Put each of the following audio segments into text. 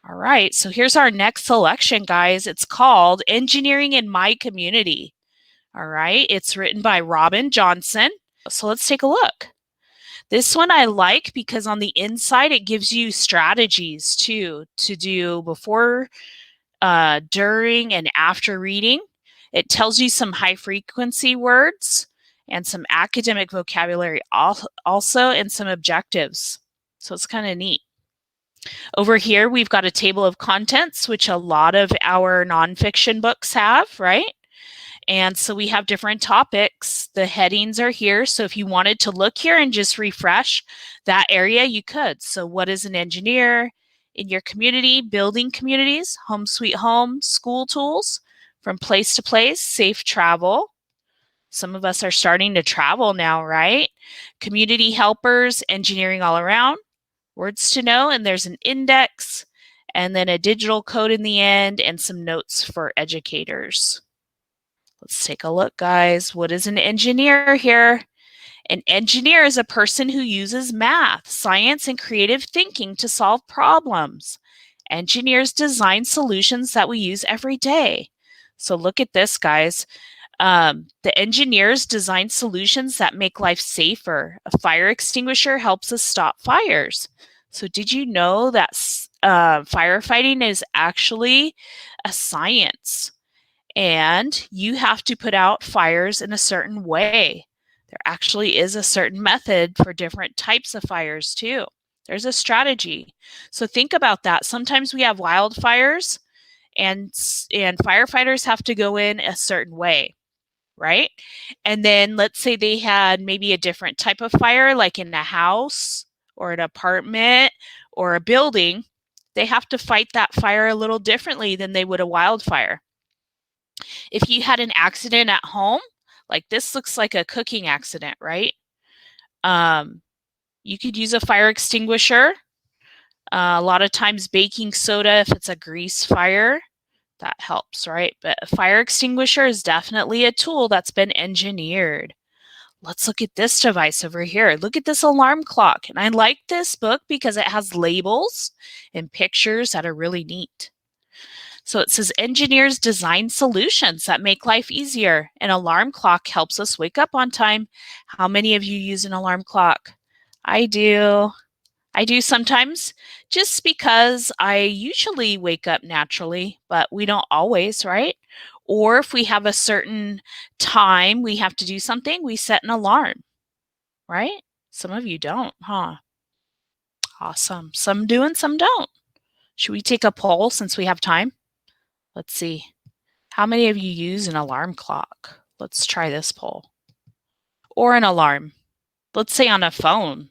All right, so here's our next selection, guys. It's called Engineering in My Community. All right, it's written by Robin Johnson. So let's take a look. This one I like because on the inside it gives you strategies too to do before, during, and after reading. It tells you some high frequency words and some academic vocabulary also, and some objectives. So it's kind of neat. Over here, we've got a table of contents, which a lot of our nonfiction books have, right? And so we have different topics. The headings are here. So if you wanted to look here and just refresh that area, you could. So what is an engineer in your community? Building communities, home sweet home, school tools, from place to place, safe travel. Some of us are starting to travel now, right? Community helpers, engineering all around, words to know, and there's an index, and then a digital code in the end, and some notes for educators. Let's take a look, guys. What is an engineer here? An engineer is a person who uses math, science, and creative thinking to solve problems. Engineers design solutions that we use every day. So look at this, guys. The engineers design solutions that make life safer. A fire extinguisher helps us stop fires. So did you know that firefighting is actually a science? And you have to put out fires in a certain way. There actually is a certain method for different types of fires too. There's a strategy. So think about that. Sometimes we have wildfires and firefighters have to go in a certain way, right? And then let's say they had maybe a different type of fire, like in a house or an apartment or a building. They have to fight that fire a little differently than they would a wildfire. If you had an accident at home, like this looks like a cooking accident, right? You could use a fire extinguisher. A lot of times baking soda, if it's a grease fire, that helps, right? But a fire extinguisher is definitely a tool that's been engineered. Let's look at this device over here. Look at this alarm clock. And I like this book because it has labels and pictures that are really neat. So it says engineers design solutions that make life easier. An alarm clock helps us wake up on time. How many of you use an alarm clock? I do. I do sometimes, just because I usually wake up naturally, but we don't always, right? Or if we have a certain time we have to do something, we set an alarm, right? Some of you don't, huh? Awesome. Some do and some don't. Should we take a poll since we have time? Let's see. How many of you use an alarm clock? Let's try this poll. Or an alarm. Let's say on a phone.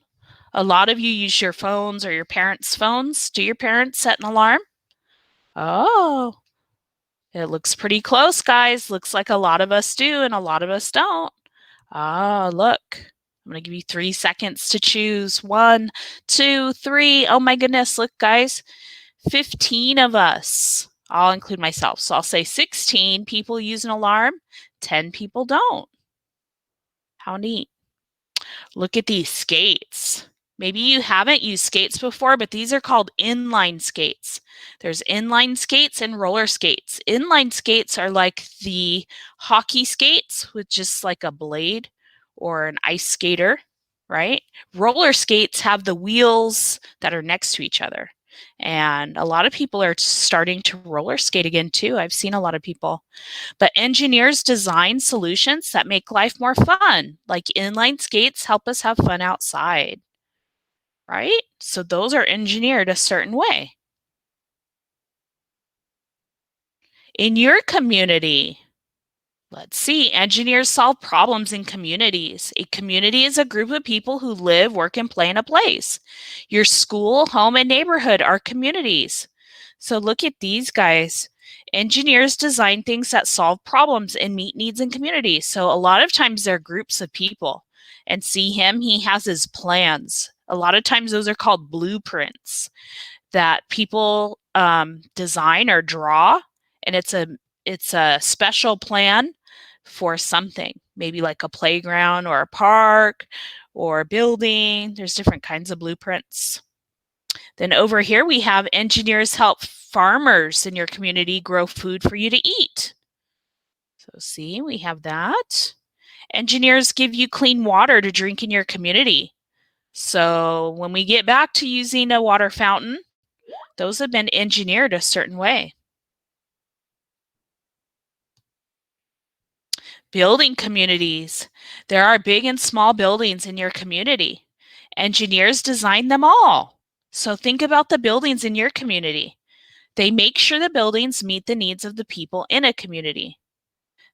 A lot of you use your phones or your parents' phones. Do your parents set an alarm? Oh, it looks pretty close, guys. Looks like a lot of us do and a lot of us don't. Ah, look. I'm going to give you 3 seconds to choose. 1, 2, 3. Oh my goodness, look, guys. 15 of us. I'll include myself. So I'll say 16 people use an alarm, 10 people don't. How neat. Look at these skates. Maybe you haven't used skates before, but these are called inline skates. There's inline skates and roller skates. Inline skates are like the hockey skates with just like a blade or an ice skater, right? Roller skates have the wheels that are next to each other. And a lot of people are starting to roller skate again too. I've seen a lot of people. But engineers design solutions that make life more fun, like inline skates help us have fun outside, right? So those are engineered a certain way. In your community, let's see, engineers solve problems in communities. A community is a group of people who live, work, and play in a place. Your school, home, and neighborhood are communities. So look at these guys. Engineers design things that solve problems and meet needs in communities. So a lot of times they're groups of people. And see him, he has his plans. A lot of times those are called blueprints that people design or draw, and it's a special plan for something, maybe like a playground or a park or a building. There's different kinds of blueprints. Then over here we have engineers help farmers in your community grow food for you to eat. So see, we have that. Engineers give you clean water to drink in your community. So when we get back to using a water fountain, those have been engineered a certain way. Building communities. There are big and small buildings in your community. Engineers design them all. So think about the buildings in your community. They make sure the buildings meet the needs of the people in a community.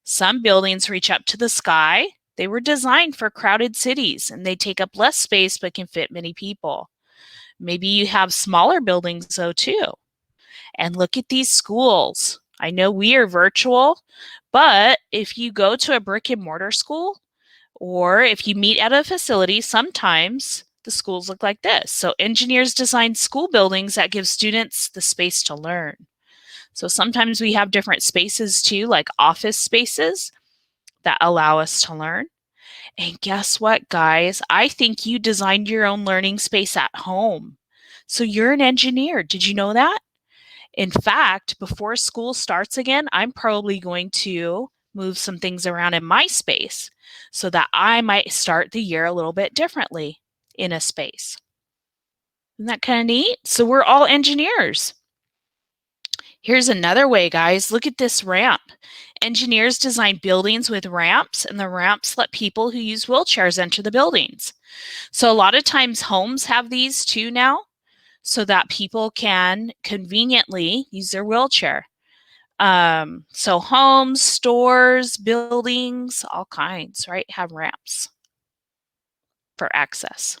Some buildings reach up to the sky. They were designed for crowded cities and they take up less space but can fit many people. Maybe you have smaller buildings though too. And look at these schools. I know we are virtual, but if you go to a brick and mortar school or if you meet at a facility, sometimes the schools look like this. So engineers design school buildings that give students the space to learn. So sometimes we have different spaces too, like office spaces that allow us to learn. And guess what, guys? I think you designed your own learning space at home. So you're an engineer. Did you know that? In fact, before school starts again, I'm probably going to move some things around in my space so that I might start the year a little bit differently in a space. Isn't that kind of neat? So we're all engineers. Here's another way, guys. Look at this ramp. Engineers design buildings with ramps, and the ramps let people who use wheelchairs enter the buildings. So a lot of times homes have these too now, so that people can conveniently use their wheelchair. So homes, stores, buildings, all kinds, right, have ramps for access.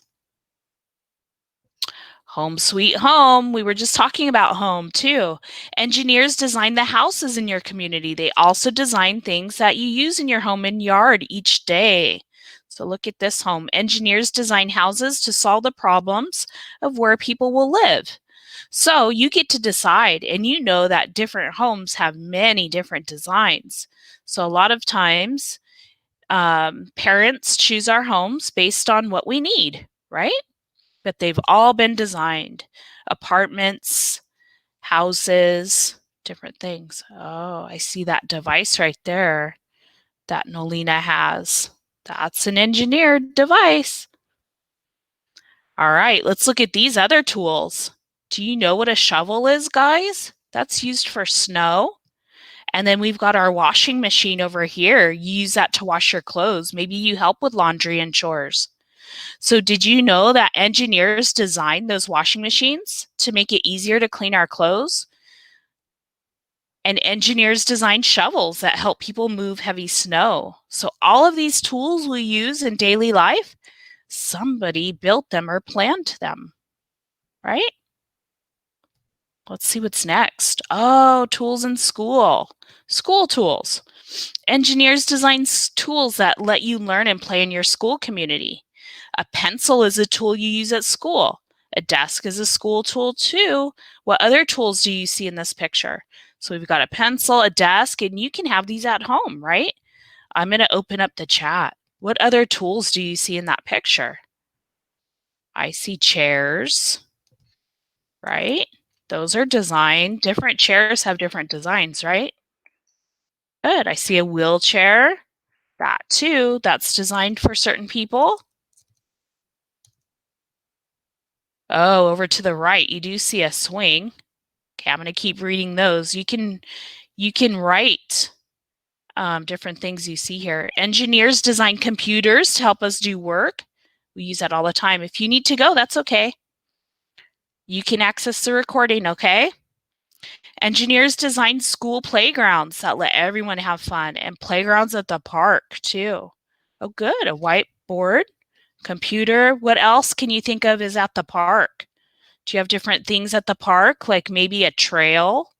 Home sweet home. We were just talking about home too. Engineers design the houses in your community. They also design things that you use in your home and yard each day. So look at this home. Engineers design houses to solve the problems of where people will live. So you get to decide, and you know that different homes have many different designs. So a lot of times, parents choose our homes based on what we need, right? But they've all been designed. Apartments, houses, different things. Oh, I see that device right there that Nolina has. That's an engineered device. All right, let's look at these other tools. Do you know what a shovel is, guys? That's used for snow. And then we've got our washing machine over here. You use that to wash your clothes. Maybe you help with laundry and chores. So did you know that engineers designed those washing machines to make it easier to clean our clothes? And engineers design shovels that help people move heavy snow. So all of these tools we use in daily life, somebody built them or planned them, right? Let's see what's next. Oh, tools in school. School tools. Engineers design tools that let you learn and play in your school community. A pencil is a tool you use at school. A desk is a school tool too. What other tools do you see in this picture? So we've got a pencil, a desk, and you can have these at home, right? I'm going to open up the chat. What other tools do you see in that picture? I see chairs, right? Those are designed. Different chairs have different designs, right? Good. I see a wheelchair. That too. That's designed for certain people. Oh, over to the right, you do see a swing. Okay, I'm going to keep reading those. You can write different things you see here. Engineers design computers to help us do work. We use that all the time. If you need to go, that's okay. You can access the recording, okay? Engineers design school playgrounds that let everyone have fun and playgrounds at the park too. Oh, good. A whiteboard, computer. What else can you think of is at the park? Do you have different things at the park, like maybe a trail?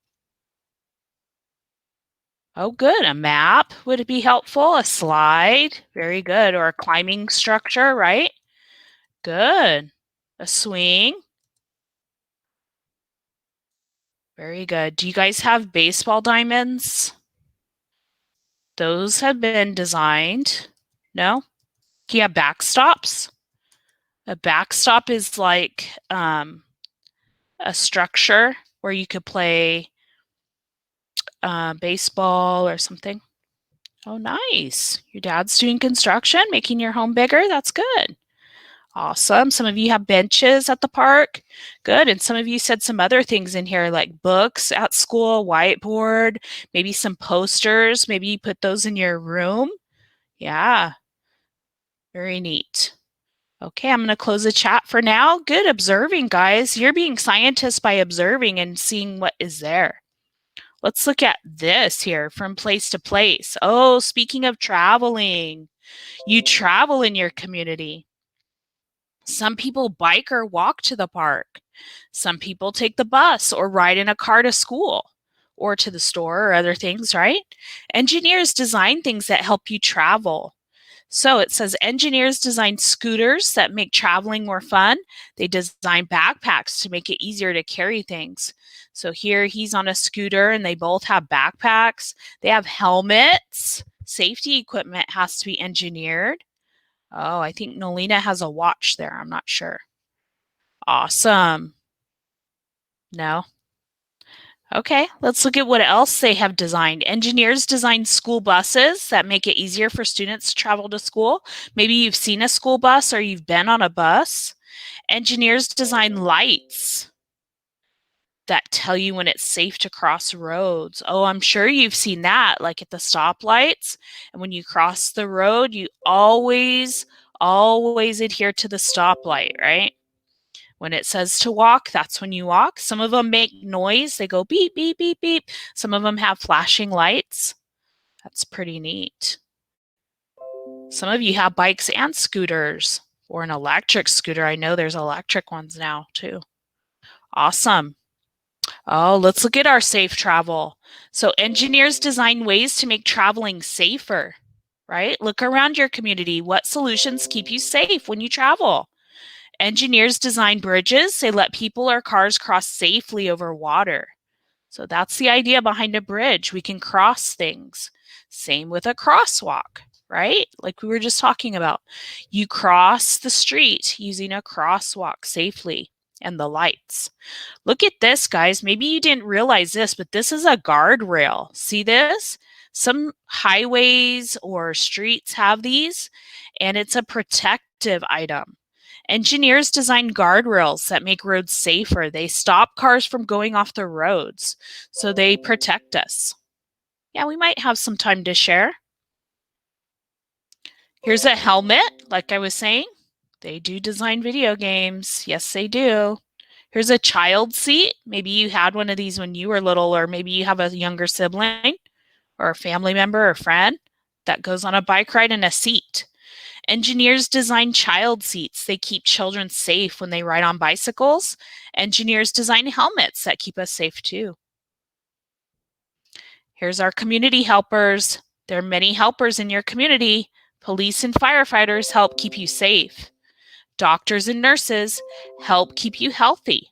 Oh, good. A map would be helpful. A slide. Very good. Or a climbing structure, right? Good. A swing. Very good. Do you guys have baseball diamonds? Those have been designed. No? Do you have backstops? A backstop is like a structure where you could play baseball or something? Oh, nice. Your dad's doing construction, making your home bigger. That's good. Awesome. Some of you have benches at the park. Good. And some of you said some other things in here like books at school, whiteboard, maybe some posters. Maybe you put those in your room. Yeah, very neat. Okay, I'm going to close the chat for now. Good observing, guys. You're being scientists by observing and seeing what is there. Let's look at this here from place to place. Oh, speaking of traveling, you travel in your community. Some people bike or walk to the park. Some people take the bus or ride in a car to school or to the store or other things, right? Engineers design things that help you travel. So it says engineers design scooters that make traveling more fun. They design backpacks to make it easier to carry things. So here he's on a scooter and they both have backpacks. They have helmets. Safety equipment has to be engineered. Oh, I think Nolina has a watch there. I'm not sure. Awesome. No? Okay, let's look at what else they have designed. Engineers design school buses that make it easier for students to travel to school. Maybe you've seen a school bus or you've been on a bus. Engineers design lights that tell you when it's safe to cross roads. Oh, I'm sure you've seen that, like at the stoplights. And when you cross the road, you always adhere to the stoplight, right? When it says to walk, that's when you walk. Some of them make noise. They go beep, beep, beep, beep. Some of them have flashing lights. That's pretty neat. Some of you have bikes and scooters or an electric scooter. I know there's electric ones now too. Awesome. Oh, let's look at our safe travel. So engineers design ways to make traveling safer, right? Look around your community. What solutions keep you safe when you travel? Engineers design bridges. They let people or cars cross safely over water. So that's the idea behind a bridge. We can cross things. Same with a crosswalk, right? Like we were just talking about. You cross the street using a crosswalk safely and the lights. Look at this, guys. Maybe you didn't realize this, but this is a guardrail. See this? Some highways or streets have these, and it's a protective item. Engineers design guardrails that make roads safer. They stop cars from going off the roads, so they protect us. Yeah, we might have some time to share. Here's a helmet, like I was saying. They do design video games. Yes, they do. Here's a child seat. Maybe you had one of these when you were little, or maybe you have a younger sibling or a family member or friend that goes on a bike ride in a seat. Engineers design child seats. They keep children safe when they ride on bicycles. Engineers design helmets that keep us safe too. Here's our community helpers. There are many helpers in your community. Police and firefighters help keep you safe. Doctors and nurses help keep you healthy.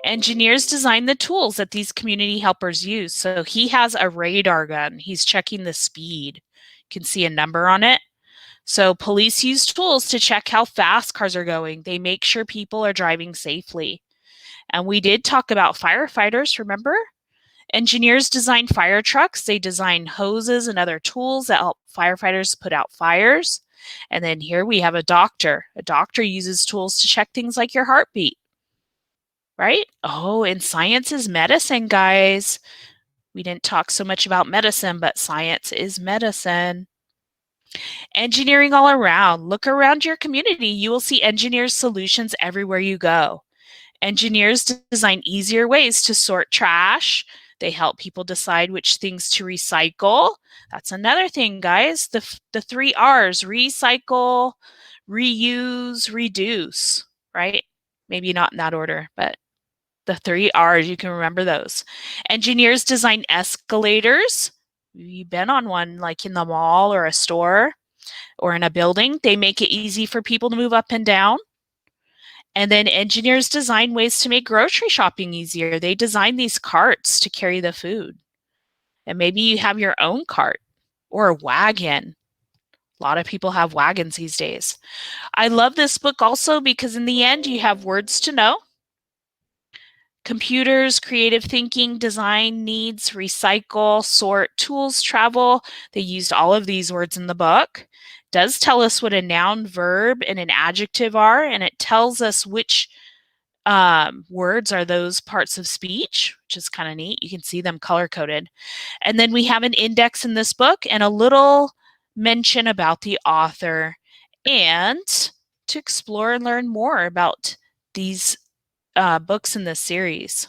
Engineers design the tools that these community helpers use. So he has a radar gun. He's checking the speed. You can see a number on it. So police use tools to check how fast cars are going. They make sure people are driving safely. And we did talk about firefighters, remember? Engineers design fire trucks. They design hoses and other tools that help firefighters put out fires. And then here we have a doctor. A doctor uses tools to check things like your heartbeat, right? Oh, and science is medicine, guys. We didn't talk so much about medicine, but science is medicine. Engineering all around. Look around your community. You will see engineers' solutions everywhere you go. Engineers design easier ways to sort trash. They help people decide which things to recycle. That's another thing, guys. The three R's: recycle, reuse, reduce, right? Maybe not in that order, but the three R's, you can remember those. Engineers design escalators. You've been on one like in the mall or a store or in a building. They make it easy for people to move up and down. And then engineers design ways to make grocery shopping easier. They design these carts to carry the food. And maybe you have your own cart or a wagon. A lot of people have wagons these days. I love this book also because in the end, you have words to know. Computers, creative thinking, design, needs, recycle, sort, tools, travel. They used all of these words in the book. Does tell us what a noun, verb, and an adjective are, and it tells us which words are those parts of speech, which is kind of neat. You can see them color coded. And then we have an index in this book and a little mention about the author. And to explore and learn more about these books in this series.